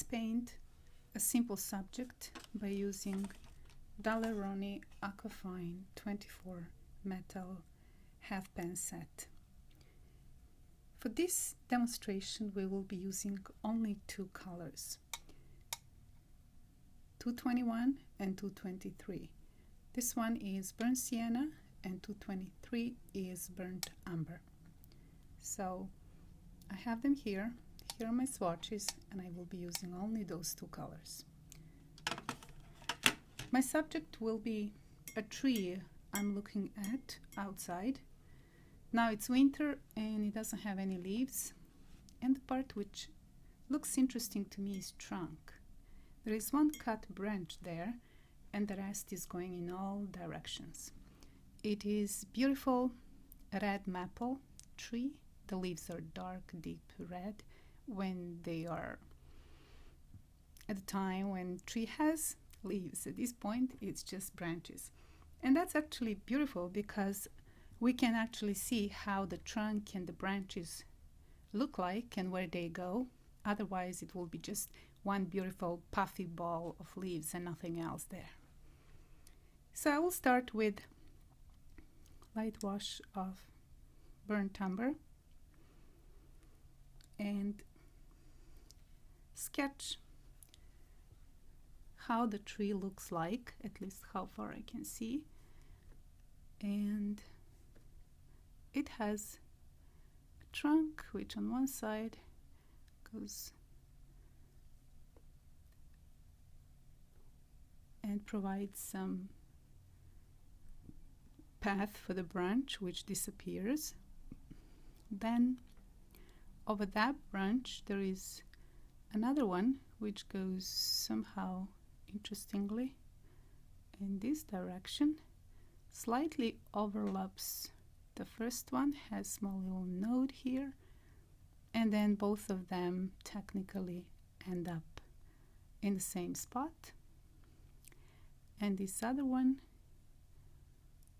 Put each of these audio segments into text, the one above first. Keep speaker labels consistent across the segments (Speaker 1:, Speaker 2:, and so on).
Speaker 1: Let's paint a simple subject by using Rowney Aquafine 24 metal half pen set. For this demonstration we will be using only two colors, 221 and 223. This one is burnt sienna and 223 is burnt umber. So I have them here. Here are my swatches and I will be using only those two colors. My subject will be a tree I'm looking at outside. Now it's winter and it doesn't have any leaves, and the part which looks interesting to me is trunk. There is one cut branch there and the rest is going in all directions. It is beautiful red maple tree. The leaves are dark deep red when they are at the time when tree has leaves. At this point it's just branches, and that's actually beautiful because we can actually see how the trunk and the branches look like and where they go. Otherwise it will be just one beautiful puffy ball of leaves and nothing else there. So I will start with light wash of burnt umber and sketch how the tree looks like, at least how far I can see. And it has a trunk which on one side goes and provides some path for the branch which disappears. Then over that branch there is another one which goes somehow interestingly in this direction, slightly overlaps the first one, has small little node here, and then both of them technically end up in the same spot. And this other one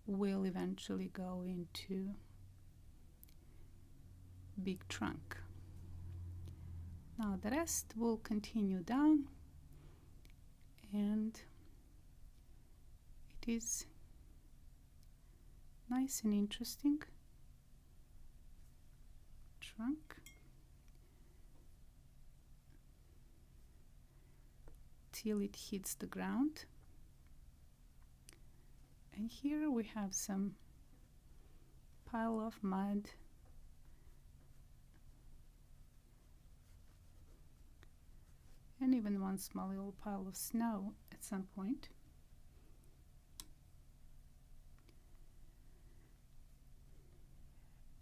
Speaker 1: will eventually go into big trunk. Now the rest will continue down, and it is nice and interesting trunk till it hits the ground. And here we have some pile of mud and even one small little pile of snow at some point.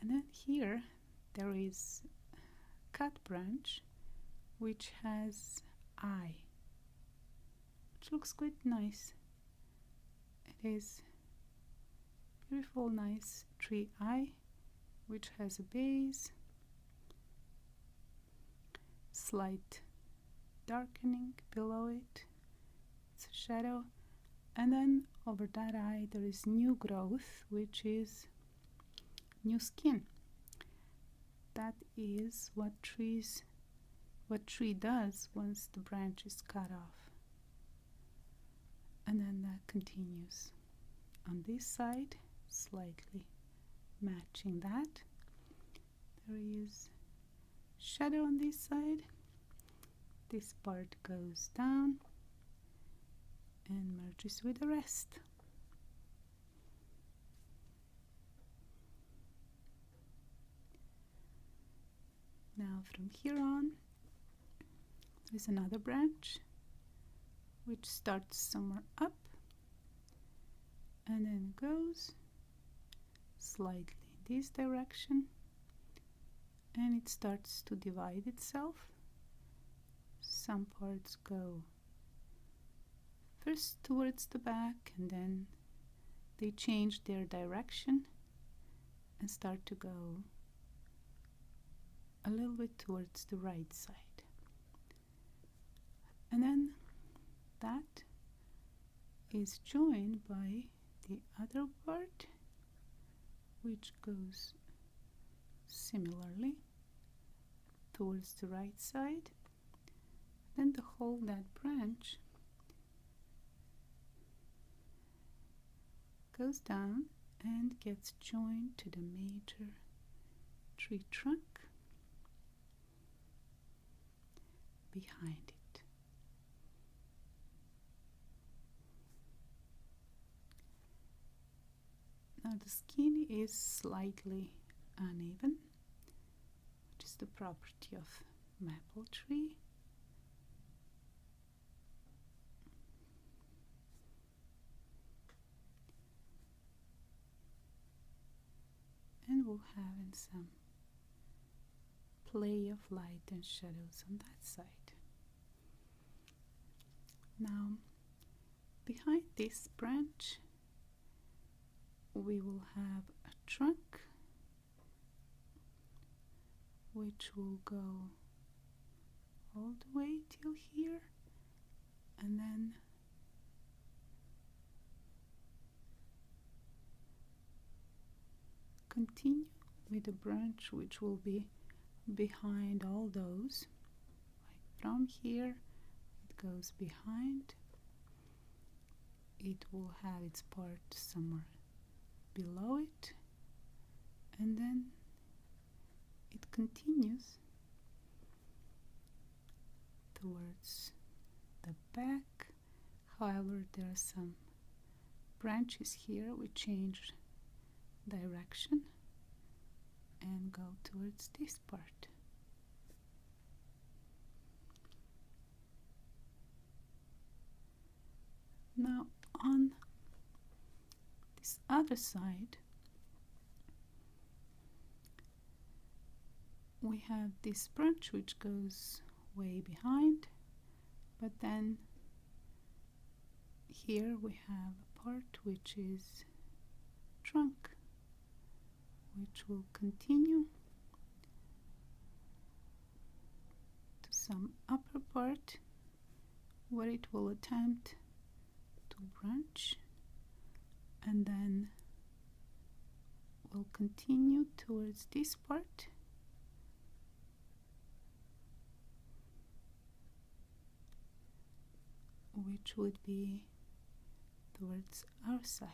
Speaker 1: And then here there is a cut branch which has eye, which looks quite nice. It is beautiful, nice tree eye which has a base, slight darkening below it, it's a shadow, and then over that eye there is new growth, which is new skin. That is what tree does once the branch is cut off. And then that continues on this side, slightly matching that. There is shadow on this side. This part goes down and merges with the rest. Now from here on there is another branch which starts somewhere up and then goes slightly in this direction, and it starts to divide itself. Some parts go first towards the back and then they change their direction and start to go a little bit towards the right side. And then that is joined by the other part which goes similarly towards the right side. Then the whole that branch goes down and gets joined to the major tree trunk behind it. Now the skin is slightly uneven, which is the property of maple tree. And we'll have some play of light and shadows on that side. Now, behind this branch, we will have a trunk which will go all the way till here, and then continue with the branch which will be behind all those. Like from here it goes behind, it will have its part somewhere below it, and then it continues towards the back. However, there are some branches here which change direction and go towards this part. Now on this other side we have this branch which goes way behind, but then here we have a part which is trunk, which will continue to some upper part where it will attempt to branch, and then will continue towards this part, which would be towards our side.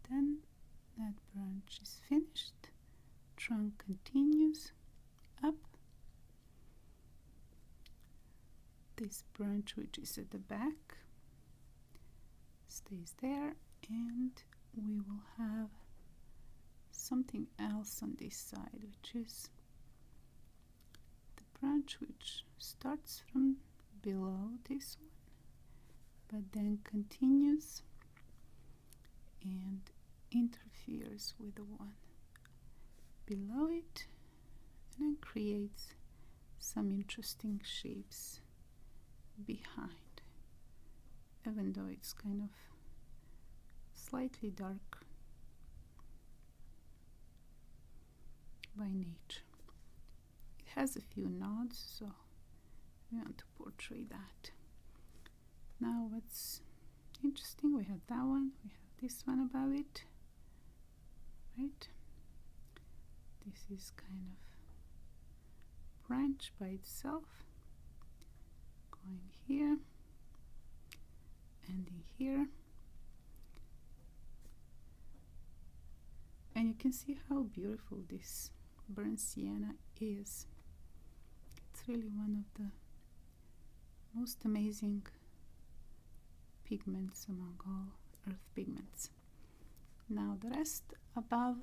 Speaker 1: Then that branch is finished, trunk continues up, this branch which is at the back stays there, and we will have something else on this side, which is the branch which starts from below this one but then continues and interferes with the one below it, and then creates some interesting shapes behind, even though it's kind of slightly dark by nature. It has a few nods, so we want to portray that. Now what's interesting, we have that one, we have this one above it, right? This is kind of branch by itself, going here, ending here, and you can see how beautiful this burnt sienna is. It's really one of the most amazing pigments among all earth pigments. Now the rest above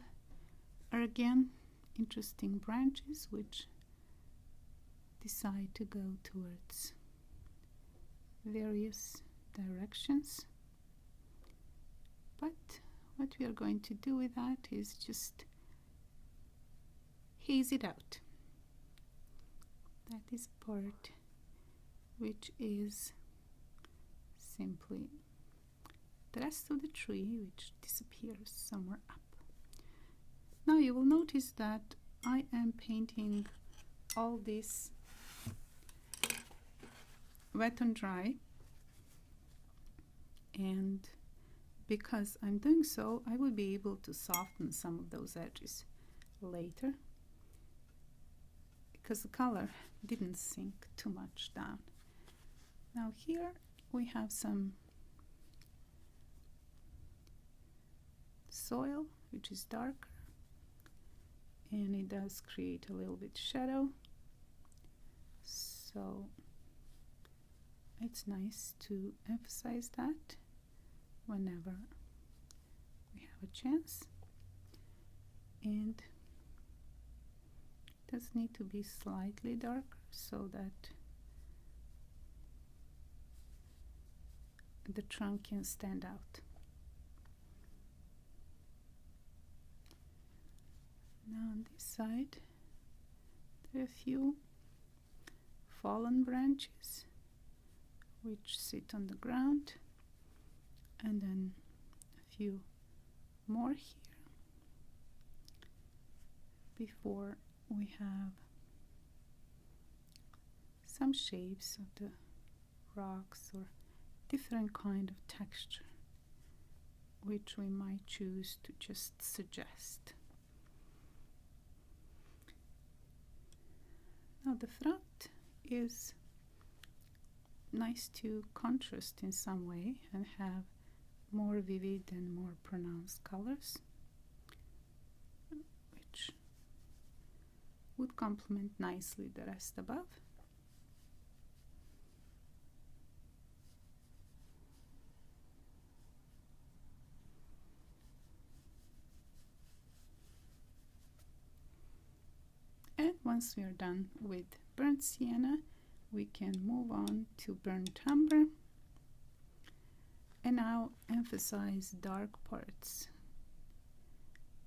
Speaker 1: are again interesting branches which decide to go towards various directions, but what we are going to do with that is just haze it out. That is part which is simply the rest of the tree, which disappears somewhere up. Now you will notice that I am painting all this wet and dry, and because I'm doing so, I will be able to soften some of those edges later, because the color didn't sink too much down. Now here we have some soil, which is darker, and it does create a little bit shadow, so it's nice to emphasize that whenever we have a chance. And it does need to be slightly darker so that the trunk can stand out. Now on this side there are a few fallen branches which sit on the ground, and then a few more here before we have some shapes of the rocks or different kind of texture which we might choose to just suggest. Now the front is nice to contrast in some way and have more vivid and more pronounced colors, which would complement nicely the rest above. And once we are done with burnt sienna, we can move on to burnt umber, and now emphasize dark parts.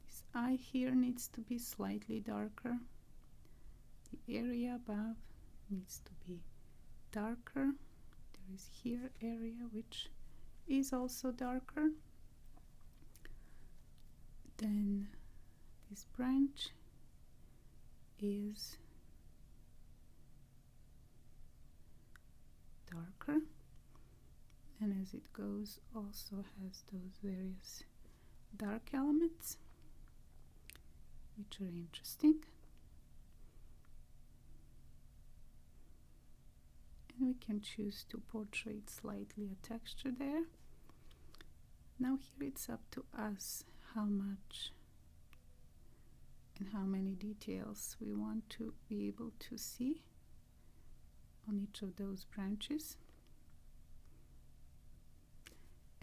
Speaker 1: This eye here needs to be slightly darker. The area above needs to be darker. There is here area which is also darker. Then this branch is darker, and as it goes also has those various dark elements which are interesting, and we can choose to portray slightly a texture there. Now here it's up to us how much and how many details we want to be able to see on each of those branches,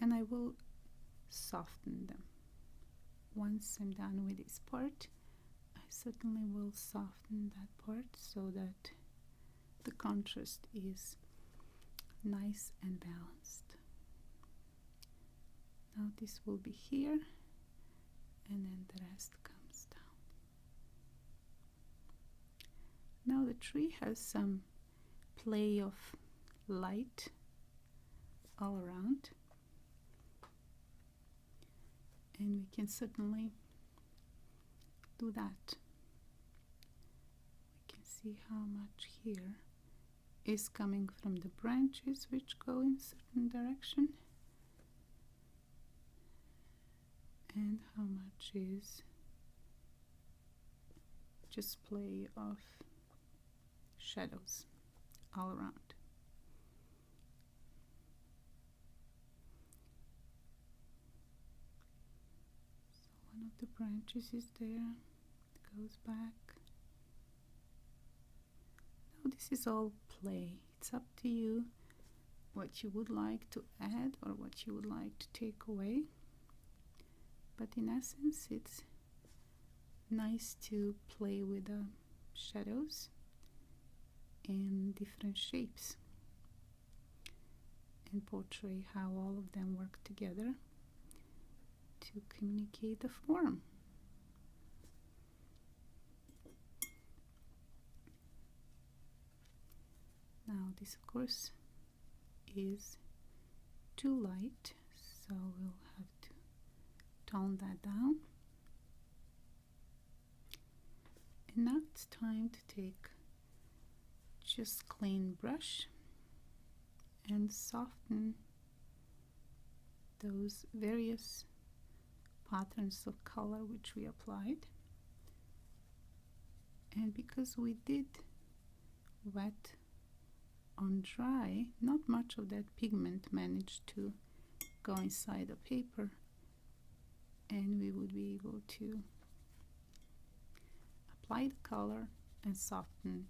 Speaker 1: and I will soften them. Once I'm done with this part, I certainly will soften that part so that the contrast is nice and balanced. Now this will be here, and then the rest comes down. Now the tree has some play of light all around, and we can certainly do that. We can see how much here is coming from the branches which go in a certain direction, and how much is just play of shadows all around. So one of the branches is there, it goes back. Now this is all play. It's up to you what you would like to add or what you would like to take away. But in essence, it's nice to play with the shadows and different shapes and portray how all of them work together to communicate the form. Now this of course is too light, so we'll have to tone that down. And now it's time to take just clean brush and soften those various patterns of color which we applied. And because we did wet on dry, not much of that pigment managed to go inside the paper, and we would be able to apply the color and soften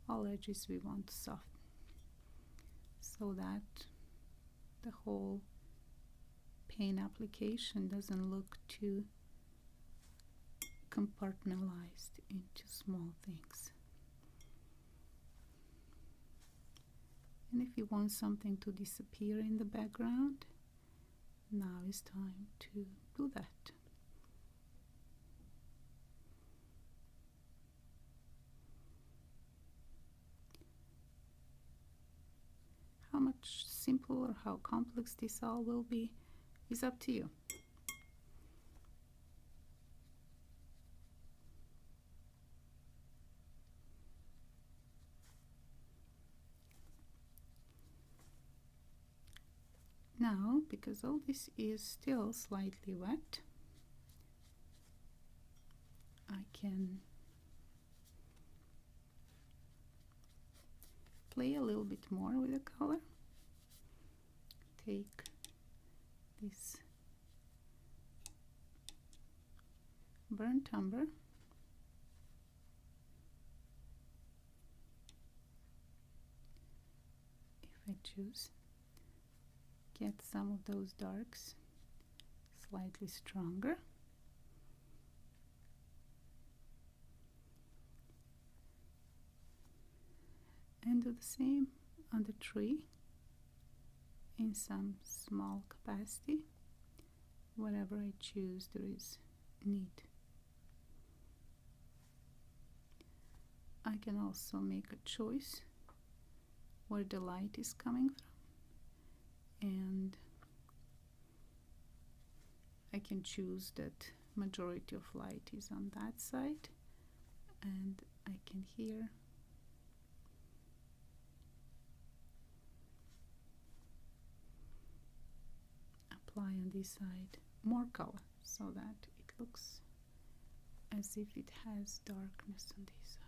Speaker 1: all edges we want to soften, so that the whole paint application doesn't look too compartmentalized into small things. And if you want something to disappear in the background, now is time to do that. How much simple or how complex this all will be is up to you. Now, because all this is still slightly wet, I can play a little bit more with the color. Take this burnt umber, if I choose, get some of those darks slightly stronger, and do the same on the tree in some small capacity, whatever I choose there is need. I can also make a choice where the light is coming from, and I can choose that majority of light is on that side, and I can here apply on this side more color so that it looks as if it has darkness on this side.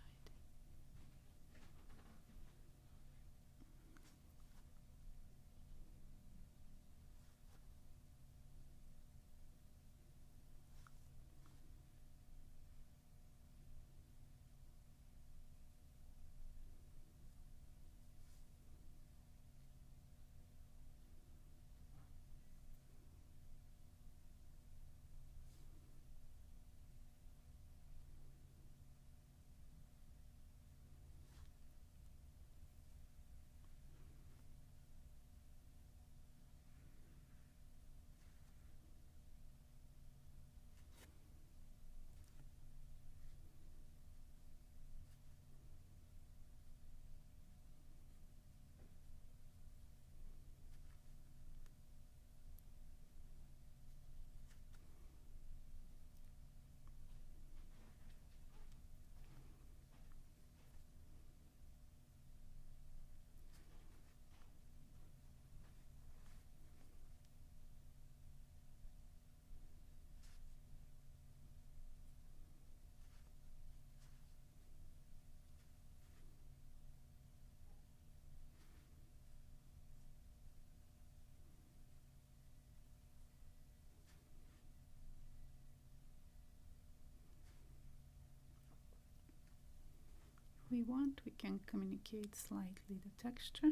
Speaker 1: If we want, we can communicate slightly the texture,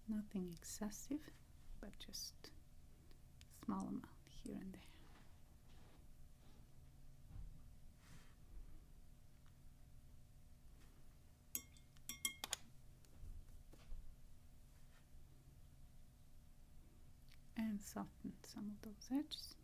Speaker 1: nothing excessive, but just small amount here and there. And soften some of those edges.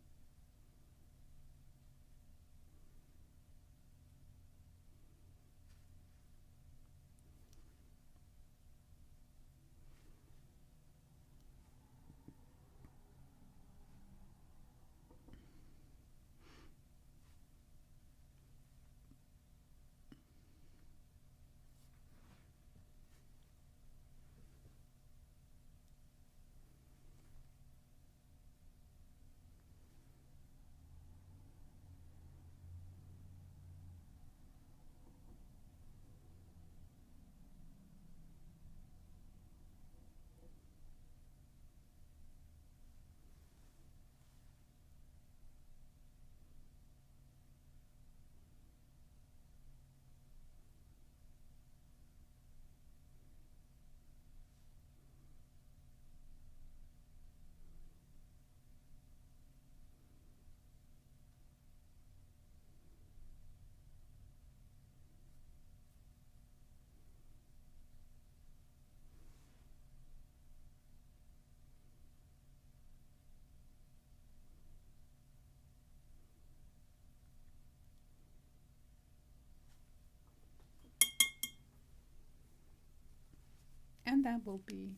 Speaker 1: that will be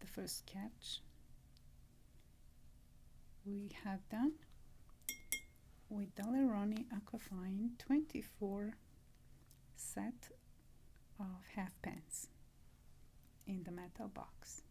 Speaker 1: the first sketch we have done with the Rowney Aquafine 24 set of half pence in the metal box.